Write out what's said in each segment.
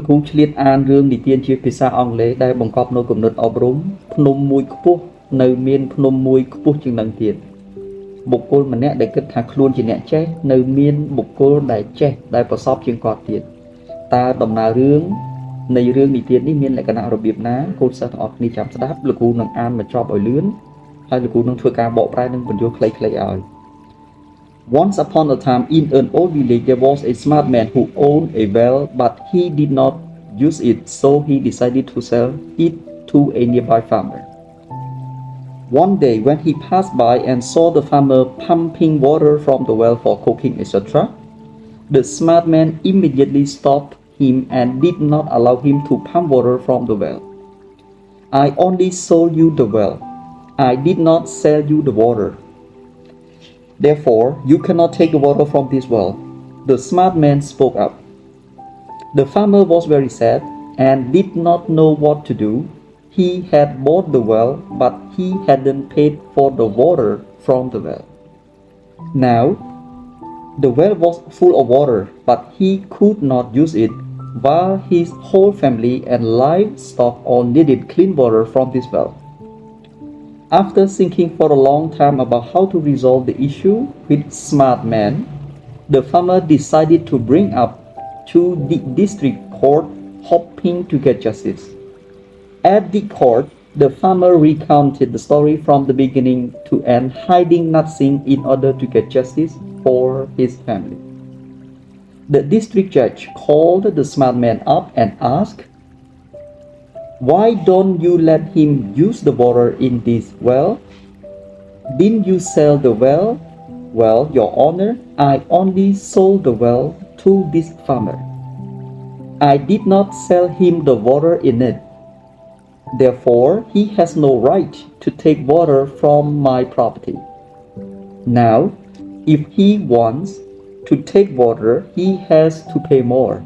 លោកគ្រូឆ្លៀតអានរឿងនិទានជាភាសាអង់គ្លេសដែលបង្កប់នូវគំនិតអប់រំភ្នំមួយខ្ពស់នៅមានភ្នំមួយខ្ពស់ជាងនឹងទៀតបុគ្គលម្នាក់ដែលគិតថាខ្លួនជាអ្នកចេះនៅមានបុគ្គលដែលចេះដែលប្រសពជាងគាត់ទៀតតើដំណើររឿងនៃរឿងនិទាននេះមានលក្ខណៈរបៀបណាកូនសិស្សទាំងអស់គ្នាចាំស្ដាប់លោកគ្រូនឹងអានបញ្ចប់ឲ្យលឿនហើយលោកគ្រូនឹងធ្វើការបកប្រែនិងបញ្យល់ខ្លីៗឲ្យ Once upon a time in an old village there was a smart man who owned a well but he did not use it so he decided to sell it to a nearby farmer. One day when he passed by and saw the farmer pumping water from the well for cooking etc. the smart man immediately stopped him and did not allow him to pump water from the well. I only sold you the well. I did not sell you the water. Therefore, you cannot take the water from this well. The smart man spoke up. The farmer was very sad and did not know what to do. He had bought the well, but he hadn't paid for the water from the well. Now, the well was full of water, but he could not use it, while his whole family and livestock all needed clean water from this well. After thinking for a long time about how to resolve the issue with smart man, the farmer decided to bring up to the district court hoping to get justice. At the court, the farmer recounted the story from the beginning to end, hiding nothing in order to get justice for his family. The district judge called the smart man up and asked, "Why don't you let him use the water in this well? Didn't you sell the well?" "Well, Your Honor, I only sold the well to this farmer. I did not sell him the water in it. Therefore, he has no right to take water from my property. Now, if he wants to take water, he has to pay more."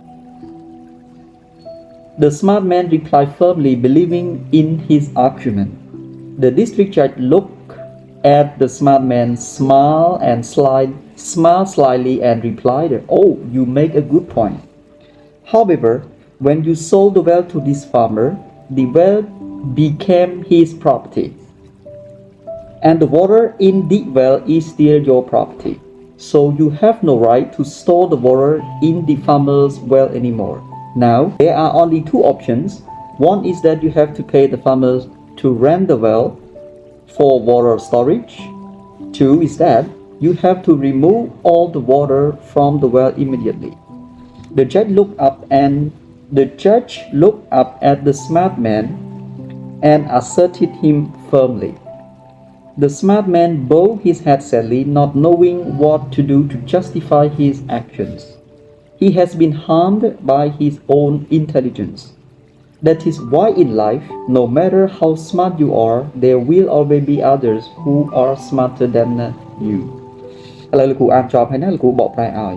The smart man replied firmly, believing in his argument. The district judge looked at the smart man, smiled slyly and replied, "Oh, you make a good point. However, when you sold the well to this farmer, the well became his property. And the water in the well is still your property. So you have no right to store the water in the farmer's well anymore. Now, there are only two options. One is that you have to pay the farmers to rent the well for water storage. Two is that you have to remove all the water from the well immediately." The judge looked up at the smart man and asserted him firmly. The smart man bowed his head sadly, not knowing what to do to justify his actions. He has been harmed by his own intelligence. That is why in life, no matter how smart you are, there will always be others who are smarter than you. ឥឡូវលោកគ្រូអានចប់ហើយណាលោកគ្រូបកប្រែឲ្យ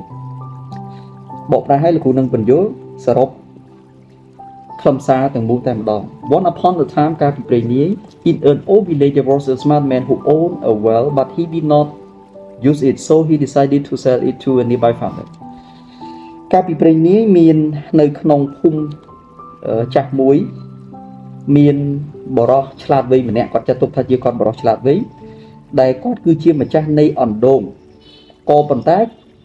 លោកគ្រូនឹងបញ្យល់សរុបខ្លឹមសារទាំងមូលតែម្ដង One upon a time កាលពីព្រេងនាយ in an old village there was a smart man who owned a well but he did not use it so he decided to sell it to a nearby farmer កាលពីព្រេងនាយមាននៅក្នុងភូមិចាស់មួយមានបរិសឆ្លាតវៃម្នាក់គាត់ចាត់ទុកថាជាគាត់បរិសឆ្លាតវៃដែលគាត់គឺជាម្ចាស់នៃអណ្ដូងក៏ប៉ុន្តែ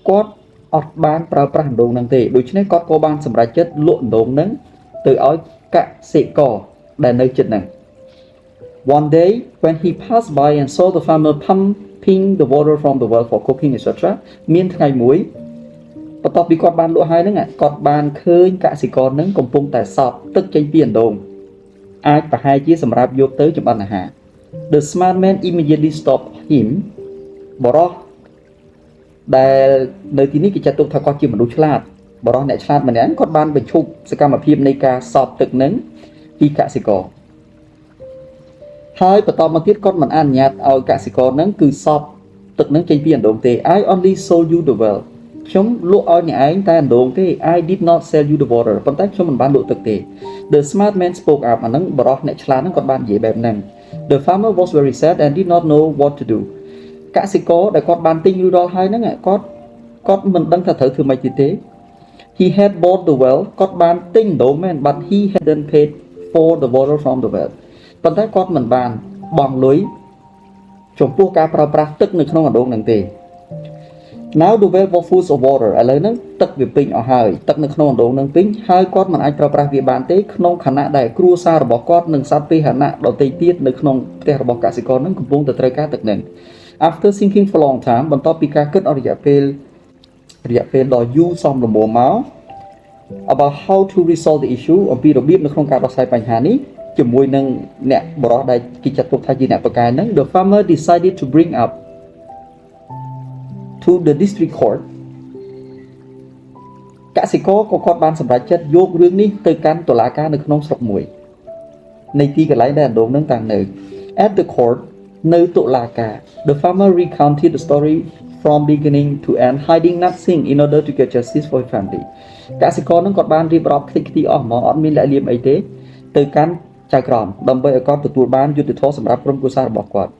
គាត់អត់បានប្រើប្រាស់អណ្ដូងហ្នឹងទេដូច្នេះគាត់ក៏បានសម្រេចចិត្តលក់អណ្ដូងហ្នឹងទៅឲ្យកសិករដែលនៅជិតហ្នឹង One day when he passed by and saw the farmer pumping the water from the well for cooking etc. មានថ្ងៃមួយបន្ទាប់ពីគាត់បានលក់ហើយហ្នឹងគាត់បានឃើញកសិករហ្នឹងកំពុងតែសប់ទឹកចេញពីអណ្ដូងអាចប្រហែលជាសម្រាប់យកទៅចម្អិនអាហារ The smart man immediately stopped him បរិសដែលនៅទីនេះគេចាត់ទុកថាគាត់ជាមនុស្សឆ្លាតបរិសអ្នកឆ្លាតម្នាក់គាត់បានបញ្ឈប់សកម្មភាពនៃការសប់ទឹកហ្នឹងពីកសិករហើយបន្តមកទៀតគាត់មិនអនុញ្ញាតឲ្យកសិករហ្នឹងគឺសប់ទឹកហ្នឹងចេញពីអណ្ដូងទេ I only sold you the well ខ្ញុំលក់ឲ្យអ្នកឯងតែអណ្ដូងទេ I did not sell you the water ប៉ុន្តែខ្ញុំមិនបានលក់ទឹកទេ The smart man spoke up អាហ្នឹងបរិសអ្នកឆ្លាតហ្នឹងគាត់បាននិយាយបែបហ្នឹង The farmer was very sad and did not know what to do កសិករដែលគាត់បានទិញរួចរាល់ហើយហ្នឹងគាត់មិនដឹងថាត្រូវធ្វើម៉េចទៀតទេ he had bought the well គាត់បានទិញអណ្ដូងមែន but he hadn't paid for the water from the well ប៉ុន្តែគាត់មិនបានបង់លុយចំពោះការប្រើប្រាស់ទឹកនៅក្នុងអណ្ដូងហ្នឹងទេ now the well was full of water ឥឡូវហ្នឹងទឹកវាពេញអស់ហើយទឹកនៅក្នុងអណ្ដូងហ្នឹងពេញហើយគាត់មិនអាចប្រើប្រាស់វាបានទេក្នុងខណៈដែលគ្រួសាររបស់គាត់និងសត្វពាហនៈដទៃទៀតនៅក្នុងផ្ទះរបស់កសិករហ្នឹងកំពុងតែត្រូវការទឹកហ្នឹង after thinking for a long time បន្ទាប់ពីការគិតអស់រយៈពេលដ៏យូរសមល្មមមក about how to resolve the issue អំពីរបៀបនៅក្នុងការដោះស្រាយបញ្ហានេះជាមួយនឹងអ្នកបរិសុទ្ធដែលគេចាត់ទុកថាជាអ្នកប្រកែហ្នឹង the farmer decided to bring up to the district court កសិករក៏គាត់បានសម្រេចចិត្តយករឿងនេះទៅកាន់តុលាការនៅក្នុងស្រុកមួយនៃទីកន្លែងដែលអណ្ដូងហ្នឹងតាំងនៅ at the court នៅតុលាការ the farmer recounted the story from beginning to end hiding nothing in order to get justice for his family កសិករហ្នឹងគាត់បានរៀបរាប់ខ្ទេចខ្ទីអស់ហ្មងអត់មានលាក់លៀមអីទេទៅកាន់ចៅក្រមដើម្បីឲ្យគាត់ទទួលបានយុត្តិធម៌សម្រាប់ក្រុមគ្រួសាររបស់គាត់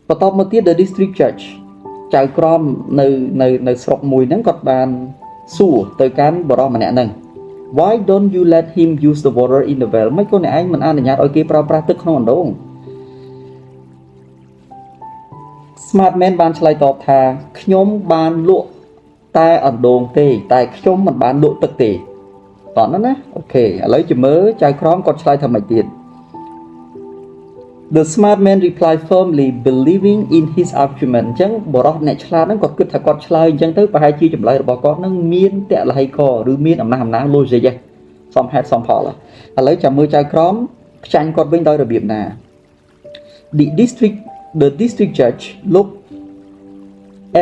បន្ទាប់មកទៀត the district judge ចៅក្រមនៅស្រុកមួយហ្នឹងគាត់បានសួរទៅកាន់បរិសុទ្ធម្នាក់ហ្នឹង why don't you let him use the water in the well មិនក៏អ្នកឯងមិនអនុញ្ញាតឲ្យគេប្រើប្រាស់ទឹកក្នុងអណ្ដូង smart man បានឆ្លើយតបថាខ្ញុំបានលក់តែអណ្ដូងទេតែខ្ញុំមិនបានលក់ទឹកទេតោះណាអូខេឥឡូវចាំមើលចៅក្រមគាត់ឆ្លើយថាម៉េចទៀត The smart man replied firmly believing in his argument អញ្ចឹងបរិសុទ្ធអ្នកឆ្លាតហ្នឹងគាត់គិតថាគាត់ឆ្លើយអញ្ចឹងទៅប្រហែលជាចម្លើយរបស់គាត់ហ្នឹងមានតលហិកឬមានអំណះអំណាង logic សមហេតុសមផលឥឡូវចាំមើលចៅក្រមផ្ចាញ់គាត់វិញដោយរបៀបណា The district judge looked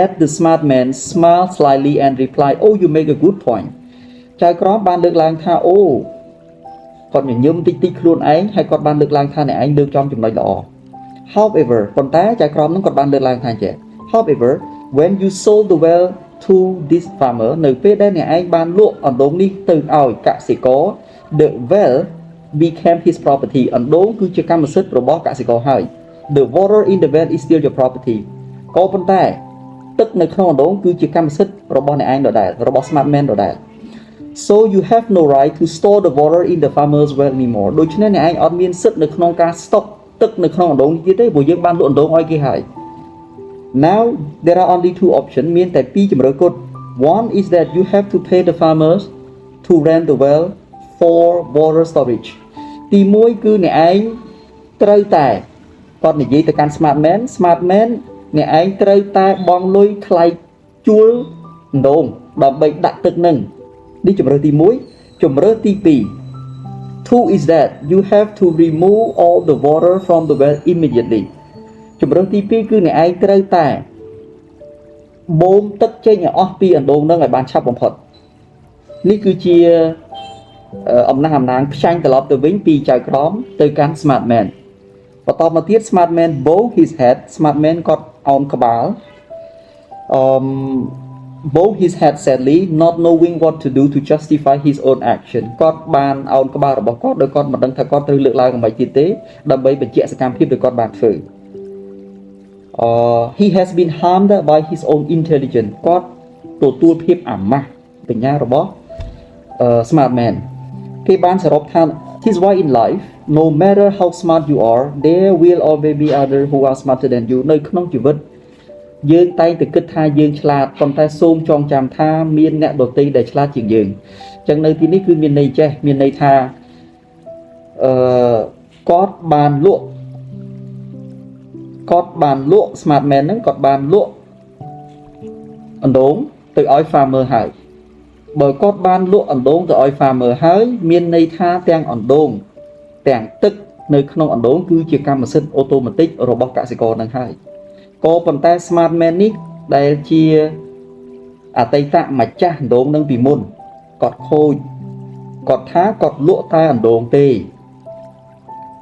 at the smart man smiled slightly and replied oh you make a good point ចៅក្រមបានលើកឡើងថាអូគាត់ញញឹមតិចខ្លួនឯងហើយគាត់បានលើកឡើងថាអ្នកឯងលើកចំចំណុចល្អ however ប៉ុន្តែចៅក្រមនឹងគាត់បានលើកឡើងថាចេះ however when you sold the well to this farmer នៅពេលដែលអ្នកឯងបានលក់អណ្ដូងនេះទៅឲ្យកសិករ the well became his property អណ្ដូងគឺជាកម្មសិទ្ធិរបស់កសិករហើយ the water in the well is still your property ក៏ប៉ុន្តែទឹកនៅក្នុងអណ្ដូងគឺជាកម្មសិទ្ធិរបស់អ្នកឯងដដែលរបស់ smart man ដដែល so you have no right to store the water in the farmer's well anymore ដូច្នេះអ្នកឯងអត់មានសិទ្ធិនៅក្នុងការស្តុកទឹកនៅក្នុងអណ្ដូងនេះទៀតទេព្រោះយើងបានលក់អណ្ដូងឲ្យគេហើយ now there are only two options មានតែពីរជម្រើសគត់ one is that you have to pay the farmers to rent the well for water storage ទី1គឺអ្នកឯងត្រូវតែគាត់និយាយទៅកាន់ smart man អ្នកឯងត្រូវតែបង់លុយថ្លៃជួលអណ្ដូងដើម្បីដាក់ទឹកនឹងនេះជម្រើសទី1ជម្រើសទី2 two is that you have to remove all the water from the well immediately ជម្រើសទី2គឺអ្នកឯងត្រូវតែបូមទឹកចេញឲ្យអស់ពីអណ្ដូងនឹងឲ្យបានឆាប់បំផុតនេះគឺជាអំណះអំណាងផ្ចាញ់ត្រឡប់ទៅវិញពីចៅក្រមទៅកាន់ smart man បន្តមកទៀត smart man bow his head smart man គាត់អោនក្បាលbow his head sadly not knowing what to do to justify his own action គាត់បានអោនក្បាលរបស់គាត់ដោយគាត់មិនដឹងថាគាត់ត្រូវលើកឡើងអ្វីទៀតទេដើម្បីបញ្ជាក់សកម្មភាពដែលគាត់បានធ្វើhe has been harmed by his own intelligence គាត់ទទួលភាពអាម៉ាស់បញ្ញារបស់smart man គេបានសរុបថា this is why in life no matter how smart you are there will always be others who are smarter than you នៅក្នុងជីវិតយើងតែងតែគិតថាយើងឆ្លាតប៉ុន្តែសូមចងចាំថាមានអ្នកដទៃដែលឆ្លាតជាងយើងអញ្ចឹងនៅទីនេះគឺមានន័យចេះមានន័យថាគាត់បានលក់ smart man ហ្នឹងគាត់បានលក់អណ្ដូងទៅឲ្យ farmer ហើយបើគាត់បានលក់អណ្ដូងទៅឲ្យ farmer ហើយមានន័យថាទាំងអណ្ដូងទាំងទឹកនៅក្នុងអណ្ដូងគឺជាកម្មសិទ្ធិអូតូម៉ាទិករបស់កសិករនឹងហើយក៏ប៉ុន្តែ smart man នេះដែលជាអតីតម្ចាស់អណ្ដូងនឹងពីមុនគាត់ខូចគាត់ថាគាត់លក់តែអណ្ដូងទេ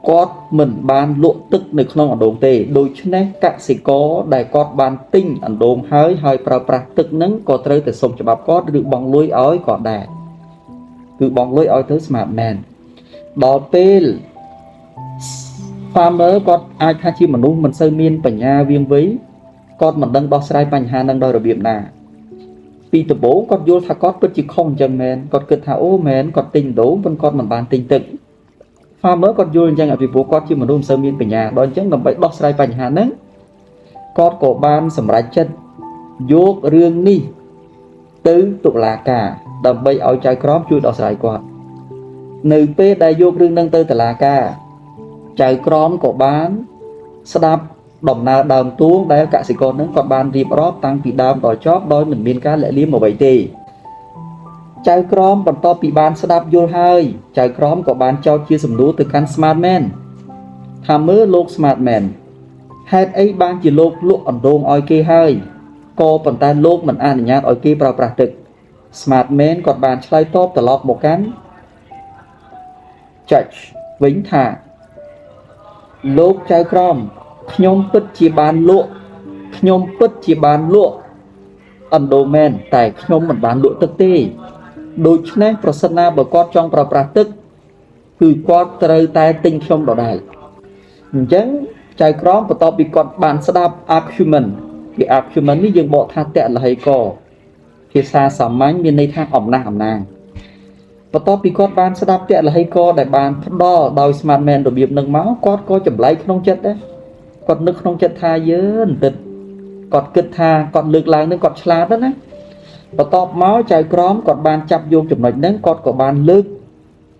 គាត់មិនបានលក់ទឹកនៅក្នុងអណ្ដូងទេដូច្នេះកសិករដែលគាត់បានទិញអណ្ដូងហើយប្រើប្រាស់ទឹកហ្នឹងក៏ត្រូវតែសុំច្បាប់គាត់ឬបង់លុយឲ្យគាត់ដែរគឺបង់លុយឲ្យទៅ smart man ដល់ពេល farmer គាត់អាចថាជាមនុស្សមិនសូវមានបញ្ញាវាងវៃគាត់មិនដឹងដោះស្រាយបញ្ហានឹងដោយរបៀបណា ពីដំបូងគាត់យល់ថាគាត់ពិតជាខុសអញ្ចឹងមែនគាត់គិតថាអូមែនគាត់ទិញដូងប៉ុន្តែគាត់មិនបានទិញទឹក farmer គាត់យល់អញ្ចឹងពីព្រោះគាត់ជាមនុស្សមិនសូវមានបញ្ញាដល់អញ្ចឹងដើម្បីដោះស្រាយបញ្ហាហ្នឹងគាត់ក៏បានសម្រេចចិត្តយករឿងនេះទៅតុលាការដើម្បីឲ្យចៅក្រមជួយដោះស្រាយគាត់នៅពេលដែលយករឿងហ្នឹងទៅតុលាការចៅក្រមក៏បានស្ដាប់ដំណើរដើមទួងដែលកសិករហ្នឹងគាត់បានរៀបរាប់តាំងពីដើមដល់ចប់ដោយមិនមានការលាក់លៀមអ្វីទេចៅក្រមបន្ទាប់ពីបានស្ដាប់យល់ហើយចៅក្រមក៏បានចោទជាសំណួរទៅកាន់ Smart Man ថាមើលលោក Smart Man ហេតុអីបានជាលោកលក់អណ្ដូងឲ្យគេហើយក៏ប៉ុន្តែលោកមិនអនុញ្ញាតឲ្យគេប្រើប្រាស់ទឹក Smart Man គាត់បានឆ្លើយតបត្រឡប់មកកាន់ Judge វិញថាលោកចៅក្រមខ្ញុំពិតជាបានលក់អណ្ដូងមែនតែខ្ញុំមិនបានលក់ទឹកទេដូច្នេះប្រសិនណាបើគាត់ចង់ប្រើប្រាស់ទឹកគឺគាត់ត្រូវតែទិញខ្ញុំដដែលអញ្ចឹងចៅក្រមបន្ទាប់ពីគាត់បានស្ដាប់ argument ពី argument នេះយើងបកថាតលហេកភាសាសាមញ្ញមានន័យថាអំណះអំណាងបន្ទាប់ពីគាត់បានស្ដាប់តលហេកដែលបានផ្ដល់ដោយ Smart Man របៀបនឹងមកគាត់ក៏ចម្លែកក្នុងចិត្តដែរគាត់នឹកក្នុងចិត្តថាយើបន្តិចគាត់គិតថាគាត់លើកឡើងនឹងគាត់ឆ្លាតណាបន្ទាប់មកចៅក្រមគាត់បានចាប់យកចំណុចហ្នឹងគាត់ក៏បានលើក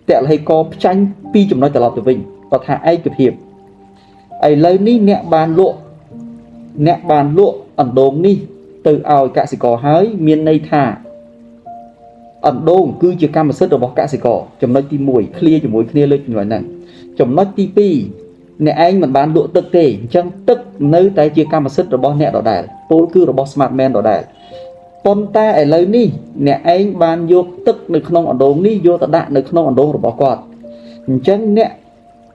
តលហេកផ្ចាញ់ពីចំណុចត្រឡប់ទៅវិញគាត់ថាឯកភាពឥឡូវនេះអ្នកបានលក់អណ្ដូងនេះទៅឲ្យកសិករហើយមានន័យថាអណ្ដូងគឺជាកម្មសិទ្ធិរបស់កសិករចំណុចទី1ឃ្លាជាមួយគ្នាលើចំណុចហ្នឹងចំណុចទី2អ្នកឯងមិនបានលក់ទឹកទេអញ្ចឹងទឹកនៅតែជាកម្មសិទ្ធិរបស់អ្នកដដែលពោលគឺរបស់ Smart Man ដដែលប៉ុន្តែឥឡូវនេះអ្នកឯងបានយកទឹកនៅក្នុងអណ្ដូងនេះយកទៅដាក់នៅក្នុងអណ្ដូងរបស់គាត់អញ្ចឹងអ្នក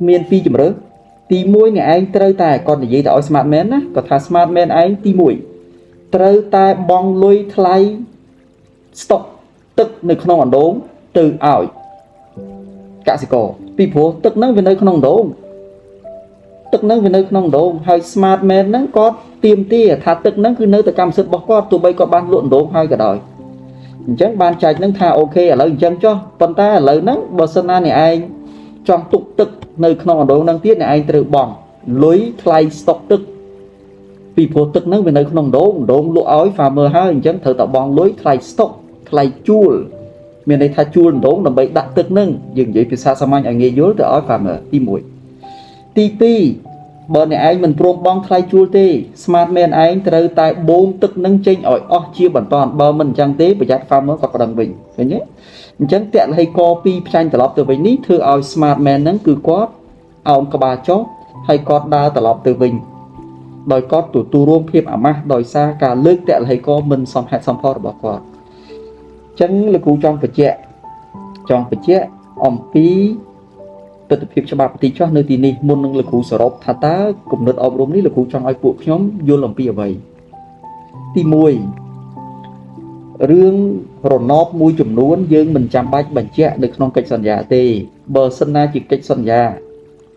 មានពីរជម្រើសទី1អ្នកឯងត្រូវតែគាត់និយាយទៅឲ្យ Smart Man ណាគាត់ថា Smart Man ឯងទី1ត្រូវតែបង់លុយថ្លៃ stock ទឹកនៅក្នុងអណ្ដូងទៅឲ្យកសិករពីព្រោះទឹកហ្នឹងវានៅក្នុងអណ្ដូងហើយ Smart Man ហ្នឹងគាត់ទៀមទាថាទឹកហ្នឹងគឺនៅតែកម្មសិទ្ធិរបស់គាត់ទោះបីគាត់បានលក់អណ្ដូងហើយក៏ដោយអញ្ចឹងបានចែកហ្នឹងថាអូខេឥឡូវអញ្ចឹងចុះប៉ុន្តែឥឡូវហ្នឹងបើសិនណាអ្នកឯងចង់ទុកទឹកនៅក្នុងអណ្ដូងហ្នឹងទៀតអ្នកឯងត្រូវបង់លុយថ្លៃ stock ទឹកពីព្រោះទឹកហ្នឹងវានៅក្នុងអណ្ដូងលក់ឲ្យ farmer ហើយអញ្ចឹងត្រូវតែបង់លុយថ្លៃ stock ថ្លៃជួលមានន័យថាជួលអណ្ដូងដើម្បីដាក់ទឹកហ្នឹងយើងនិយាយភាសាសាមញ្ញឲ្យងាយយល់ទៅឲ្យ farmer ទី1ទី2បើអ្នកឯងមិនព្រមបង់ថ្លៃជួលទេ Smart Man ឯងត្រូវតែបូមទឹកហ្នឹងចេញឲ្យអស់ជាបន្តបើមិនអញ្ចឹងទេប្រយ័ត្ន farmer គាត់ប្តឹងវិញឃើញទេអញ្ចឹងតលហេក2ផ្ចាញ់ត្រឡប់ទៅវិញនេះធ្វើឲ្យ Smart Man ហ្នឹងគឺគាត់អោនក្បាលចុះហើយគាត់ដើរត្រឡប់ទៅវិញដោយគាត់ទទួលរួមភាពអាម៉ាស់ដោយសារការលើកតលហេកមិនសមហេតុសមផលរបស់គាត់អញ្ចឹងលោកគ្រូចង់បញ្ជាក់អំពីទស្សនវិជ្ជាច្បាប់បន្តិចចុះនៅទីនេះមុននឹងលោកគ្រូសរុបថាតើគំនិតអប់រំនេះលោកគ្រូចង់ឲ្យពួកខ្ញុំយល់អំពីអ្វីទី1រឿងរណបមួយចំនួនយើងមិនចាំបាច់បញ្ជាក់នៅក្នុងកិច្ចសន្យាទេបើសិនណាជាកិច្ចសន្យា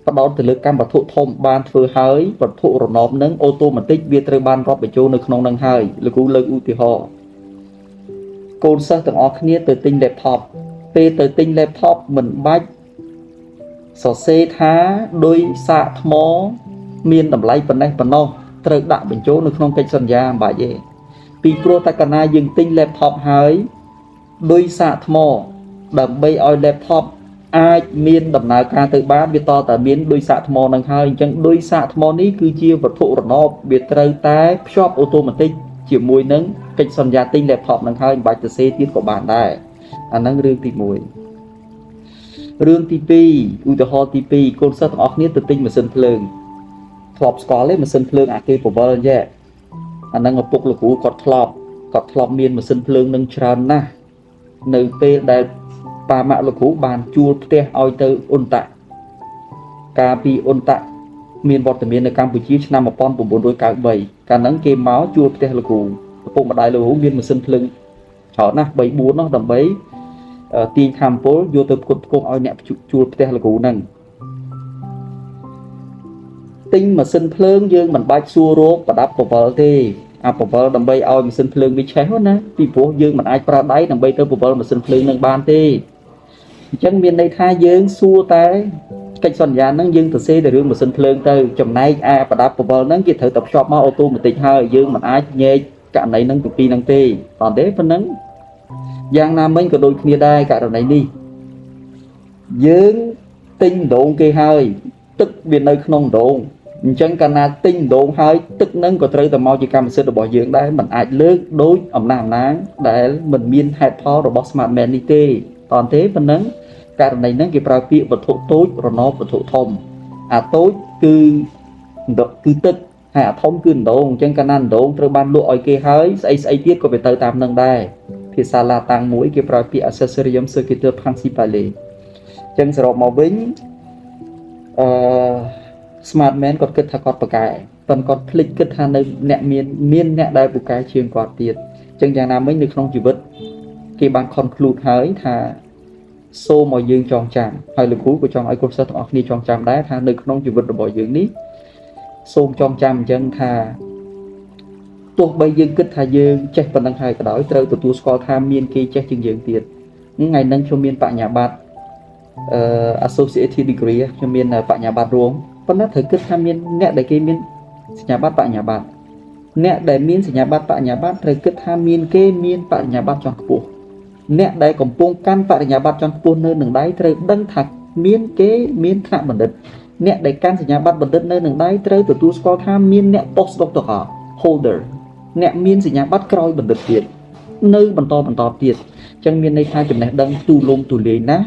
ផ្ដោតទៅលើកម្មវត្ថុធំបានធ្វើហើយវត្ថុរណបនឹងអូតូម៉ាទិកវាត្រូវបានរាប់បញ្ចូលនៅក្នុងនឹងហើយលោកគ្រូលើកឧទាហរណ៍កូនសិស្សទាំងអស់គ្នាទៅទិញ laptop ពេលទៅទិញ laptop មិនបាច់សរសេរថាដោយសាកថ្មមានតម្លៃប៉ុណ្ណេះប៉ុណ្ណោះត្រូវដាក់បញ្ចូលនៅក្នុងកិច្ចសន្យាមិនបាច់ទេពីព្រោះតែកាលណាយើងទិញ laptop ហើយដោយសាកថ្មដើម្បីឲ្យ laptop អាចមានដំណើរការទៅបានវាតតែមានដោយសាកថ្មនឹងហើយអញ្ចឹងដោយសាកថ្មនេះគឺជាវត្ថុរណបវាត្រូវតែភ្ជាប់អូតូម៉ាទិកជាមួយនឹងកិច្ចសន្យាទិញ laptop នឹងហើយមិនបាច់ទៅសេទៀតក៏បានដែរអាហ្នឹងរឿងទី1រឿងទី2ឧទាហរណ៍ទី2កូនសិស្សទាំងអស់គ្នាទៅទិញម៉ាស៊ីនភ្លើងធ្លាប់ស្គាល់ទេម៉ាស៊ីនភ្លើងអាគេពវល់យេអាហ្នឹងឪពុកលោកគ្រូគាត់ធ្លាប់មានម៉ាស៊ីនភ្លើងនឹងច្រើនណាស់នៅពេលដែលប៉ាម៉ាក់លោកគ្រូបានជួលផ្ទះឲ្យទៅអ៊ុនតាកាលពីអ៊ុនតាមានវត្តមាននៅកម្ពុជាឆ្នាំ1993កាលហ្នឹងគេមកជួលផ្ទះលោកគ្រូឪពុកម្ដាយលោកគ្រូមានម៉ាស៊ីនភ្លើងច្រើនណាស់ 3-4 នោះដើម្បីទាញថាមពលយកទៅផ្គត់ផ្គង់ឲ្យអ្នកជួលផ្ទះលោកគ្រូហ្នឹងទិញម៉ាស៊ីនភ្លើងយើងមិនបាច់សួររោគប្រដាប់បវលទេ អាបវលដើម្បីឲ្យម៉ាស៊ីនភ្លើងវាឆេះណាពីព្រោះយើងមិនអាចប្រើដៃដើម្បីទៅបវលម៉ាស៊ីនភ្លើងនឹងបានទេអញ្ចឹងមានន័យថាយើងសួរតែកិច្ចសន្យាហ្នឹងយើងទៅសេតែរឿងម៉ាស៊ីនភ្លើងទៅចំណែកអាប្រដាប់បវលហ្នឹងគេត្រូវតែភ្ជាប់មកអូតូម៉ាទិកហើយយើងមិនអាចញែកករណីហ្នឹងពីពីហ្នឹងទេតោះទេប៉ុណ្ណឹងយ៉ាងណាមិញក៏ដូចគ្នាដែរករណីនេះយើងទិញដងគេហើយទឹកវានៅក្នុងដងអញ្ចឹងកាលណាទិញដងហើយទឹកហ្នឹងក៏ត្រូវតែមកជាកម្មសិទ្ធិរបស់យើងដែរមិនអាចលើកដោយអំណះអំណាងដែលមិនមានហេតុផលរបស់ smart man នេះទេតើទេប៉ុណ្ណឹងករណីហ្នឹងគេប្រើពាក្យវត្ថុតូចរណបវត្ថុធំអាតូចគឺទឹកហើយអាធំគឺដងអញ្ចឹងកាលណាដងត្រូវបានលក់ឲ្យគេហើយស្អីស្អីទៀតក៏វាទៅតាមហ្នឹងដែរភាសាឡាតាំងមួយគេប្រើពាក្យ accessorium circuitur principale អញ្ចឹងសរុបមកវិញsmart man គាត់គិតថាគាត់ប្រកែប៉ុន្តែគាត់ភ្លេចគិតថានៅអ្នកមានអ្នកដែលពូកែជាងគាត់ទៀតអញ្ចឹងយ៉ាងណាមិញនៅក្នុងជីវិតគេបាន conclude ហើយថាសូមឲ្យយើងចងចាំហើយលោកគ្រូក៏ចង់ឲ្យកូនសិស្សទាំងអស់គ្នាចងចាំដែរថានៅក្នុងជីវិតរបស់យើងនេះសូមចងចាំអញ្ចឹងថាទោះបីយើងគិតថាយើងចេះប៉ុណ្ណឹងហើយក៏ដោយត្រូវទទួលស្គាល់ថាមានគេចេះជាងយើងទៀតថ្ងៃហ្នឹងខ្ញុំមានបញ្ញាបត្រassociated degree ខ្ញុំមានបញ្ញាបត្ររួមប៉ុន្តែត្រូវគិតថាមានអ្នកដែលគេមានសញ្ញាបត្របញ្ញាបត្រអ្នកដែលមានសញ្ញាបត្របញ្ញាបត្រត្រូវគិតថាមានគេមានបញ្ញាបត្រជាន់ខ្ពស់អ្នកដែលកំពុងកាន់បរិញ្ញាបត្រជាន់ខ្ពស់នៅនឹងដៃត្រូវដឹងថាមានគេមានថ្នាក់បណ្ឌិតអ្នកដែលកាន់សញ្ញាបត្របណ្ឌិតនៅនឹងដៃត្រូវទទួលស្គាល់ថាមានអ្នក postdoctoral holder អ្នកមានសញ្ញាបត្រក្រោយបណ្ឌិតទៀតនៅបន្តទៀតអញ្ចឹងមានន័យថាចំណេះដឹងទូលំទូលាយណាស់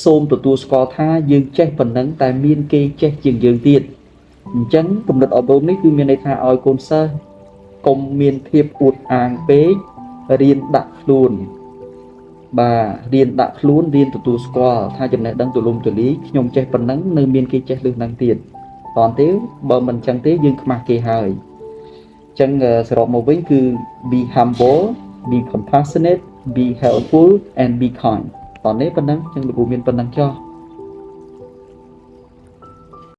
សូមទទួលស្គាល់ថាយើងចេះប៉ុណ្ណឹងតែមានគេចេះជាងយើងទៀតអញ្ចឹងគំនិតអប់រំនេះគឺមានន័យថាឲ្យកូនសិស្សកុំមានភាពអួតអាងពេករៀនដាក់ខ្លួនបាទរៀនដាក់ខ្លួនរៀនទទួលស្គាល់ថាចំណេះដឹងទូលំទូលាយខ្ញុំចេះប៉ុណ្ណឹងនៅមានគេចេះលើសហ្នឹងទៀតតើទេបើមិនអញ្ចឹងទេយើងខ្មាស់គេហើយអញ្ចឹងសរុបមកវិញគឺ be humble be compassionate be helpful and be kind តើនេះប៉ុណ្ណឹងអញ្ចឹងលោកគ្រូមានប៉ុណ្ណឹងចុះ